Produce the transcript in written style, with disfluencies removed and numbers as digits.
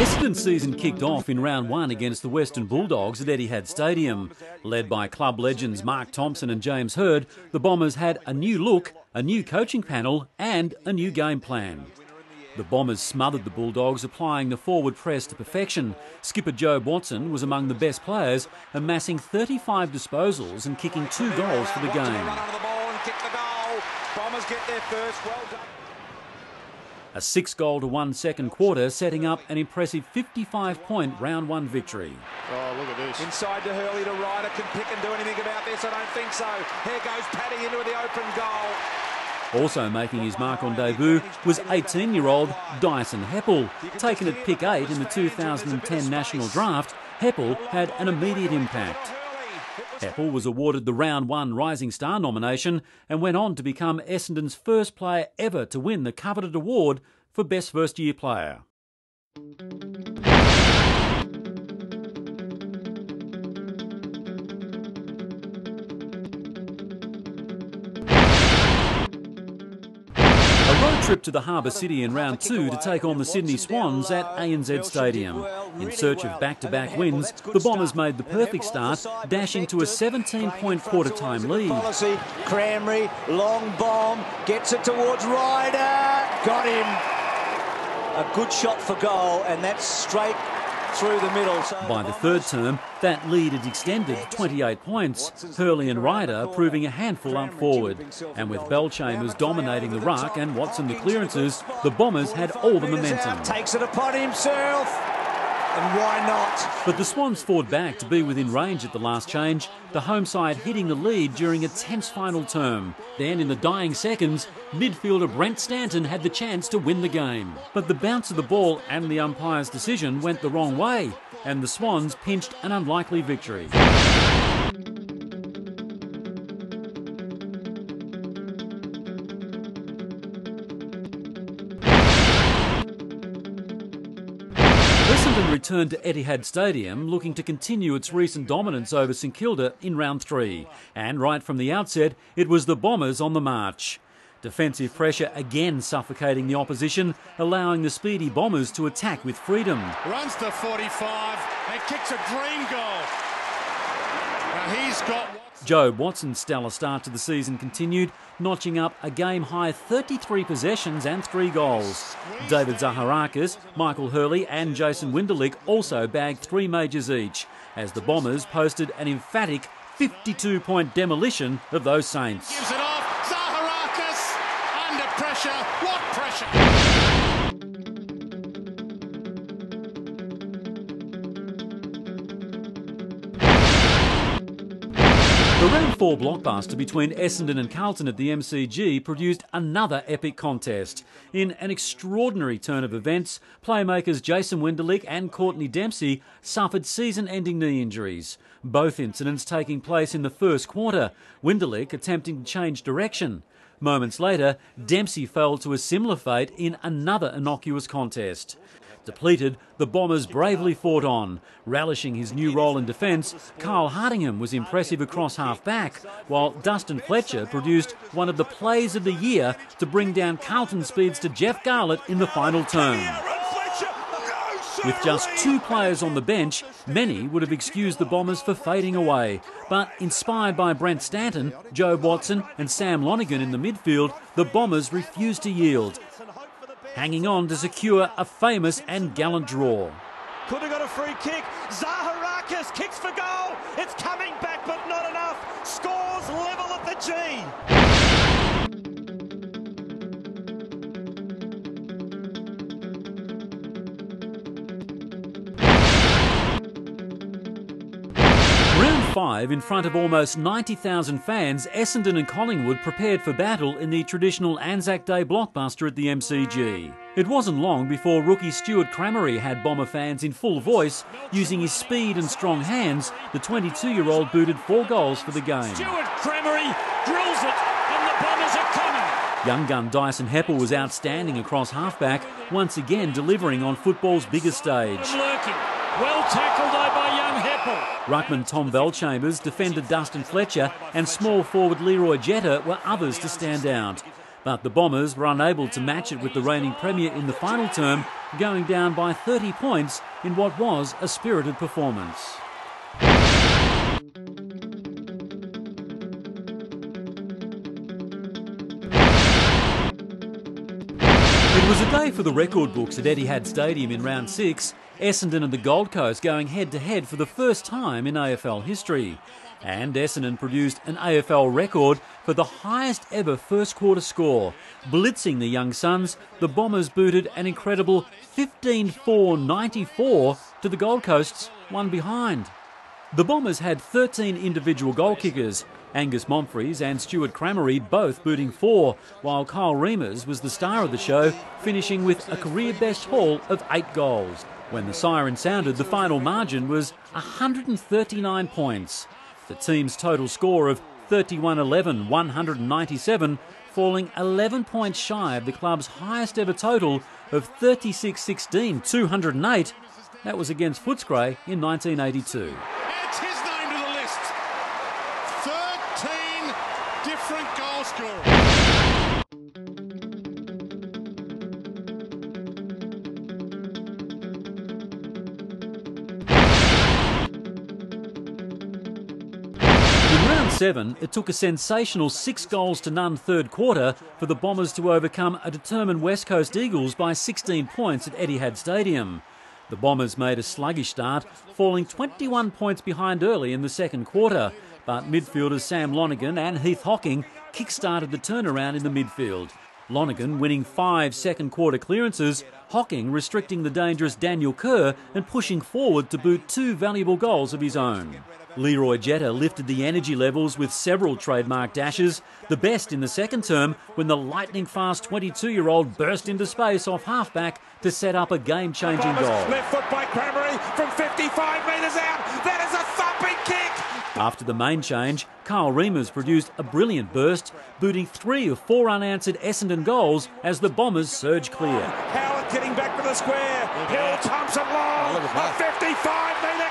Essendon's season kicked off in round one against the Western Bulldogs at Etihad Stadium. Led by club legends Mark Thompson and James Hird, the Bombers had a new look, a new coaching panel and a new game plan. The Bombers smothered the Bulldogs, applying the forward press to perfection. Skipper Joe Watson was among the best players, amassing 35 disposals and kicking 2 goals for the game. A 6-goal to 1 second quarter, setting up an impressive 55-point round one victory. Oh, look at this. Inside to Hurley, to Ryder. Can Pick and do anything about this? I don't think so. Here goes Paddy into the open goal. Also making his mark on debut was 18-year-old DYSON HEPPELL. Taken at pick 8 in the 2010 national draft, HEPPELL had an immediate impact. HEPPELL was awarded the round one Rising Star nomination and went on to become Essendon's first player ever to win the coveted award for Best First Year Player. A road trip to the Harbour City in round 2 to take on the Sydney Swans at ANZ Stadium. In search of back-to-back wins, the Bombers made the perfect start, dashing to a 17-point quarter-time lead. Cranberry, long bomb, gets it towards Ryder, got him. A good shot for goal, and that's straight through the middle. By the third term, that lead had extended to 28 points, Hurley and Ryder proving a handful up forward. And with Bellchambers dominating the ruck and Watson the clearances, the Bombers had all the momentum. Takes it upon himself, and why not? But the Swans fought back to be within range at the last change, the home side hitting the lead during a tense final term. Then, in the dying seconds, midfielder Brent Stanton had the chance to win the game. But the bounce of the ball and the umpire's decision went the wrong way, and the Swans pinched an unlikely victory. Essendon returned to Etihad Stadium looking to continue its recent dominance over St Kilda in round 3. And right from the outset, it was the Bombers on the march. Defensive pressure again suffocating the opposition, allowing the speedy Bombers to attack with freedom. Runs to 45 and kicks a dream goal. Now he's got... Joe Watson's stellar start to the season continued, notching up a game-high 33 possessions and 3 goals. David Zaharakis, Michael Hurley and Jason Winderlich also bagged 3 majors each, as the Bombers posted an emphatic 52-point demolition of those Saints. Gives it off, Zaharakis under pressure, what pressure? The round 4 blockbuster between Essendon and Carlton at the MCG produced another epic contest. In an extraordinary turn of events, playmakers Jason Winderlich and Courtney Dempsey suffered season-ending knee injuries. Both incidents taking place in the first quarter, Winderlich attempting to change direction. Moments later, Dempsey fell to a similar fate in another innocuous contest. Depleted, the Bombers bravely fought on. Relishing his new role in defence, Carl Hartingham was impressive across half-back, while Dustin Fletcher produced one of the plays of the year to bring down Carlton speeds to Jeff Garlett in the final term. With just 2 players on the bench, many would have excused the Bombers for fading away. But inspired by Brent Stanton, Joe Watson and Sam Lonergan in the midfield, the Bombers refused to yield, hanging on to secure a famous and gallant draw. Could have got a free kick. Zaharakis kicks for goal. It's coming back, but not enough. Scores level at the G. Round 5, in front of almost 90,000 fans, Essendon and Collingwood prepared for battle in the traditional Anzac Day blockbuster at the MCG. It wasn't long before rookie Stuart Crameri had Bomber fans in full voice. Using his speed and strong hands, the 22-year-old booted 4 goals for the game. Stuart Crameri drills it, and the Bombers are coming. Young gun DYSON HEPPELL was outstanding across halfback, once again delivering on football's biggest stage. Well tackled though by young HEPPELL. Ruckman Tom Bellchambers, defender Dustin Fletcher and small forward Leroy Jetta were others to stand out. But the Bombers were unable to match it with the reigning premier in the final term, going down by 30 points in what was a spirited performance. It was a day for the record books at Etihad Stadium in round 6, Essendon and the Gold Coast going head-to-head for the first time in AFL history. And Essendon produced an AFL record for the highest ever first quarter score. Blitzing the young Suns, the Bombers booted an incredible 15-4-94 to the Gold Coast's one behind. The Bombers had 13 individual goal kickers, Angus Momphreys and Stuart Cramery both booting 4, while Kyle Reimers was the star of the show, finishing with a career-best haul of 8 goals. When the siren sounded, the final margin was 139 points. The team's total score of 31-11-197, falling 11 points shy of the club's highest ever total of 36-16-208. That was against Footscray in 1982. Adds his name to the list. 13 different goal scorers. In round 7, it took a sensational 6-0 third quarter for the Bombers to overcome a determined West Coast Eagles by 16 points at Etihad Stadium. The Bombers made a sluggish start, falling 21 points behind early in the second quarter, but midfielders Sam Lonergan and Heath Hocking kick-started the turnaround in the midfield. Lonergan winning 5 second quarter clearances, Hocking restricting the dangerous Daniel Kerr and pushing forward to boot 2 valuable goals of his own. Leroy Jetta lifted the energy levels with several trademark dashes, the best in the second term when the lightning-fast 22-year-old burst into space off halfback to set up a game-changing goal. Left foot by Cramery from 55 metres out. That is a thumping kick. After the main change, Kyle Reimers produced a brilliant burst, booting 3 of 4 unanswered Essendon goals as the Bombers surged clear. Howard getting back to the square. Hill Thompson long. 55 metres.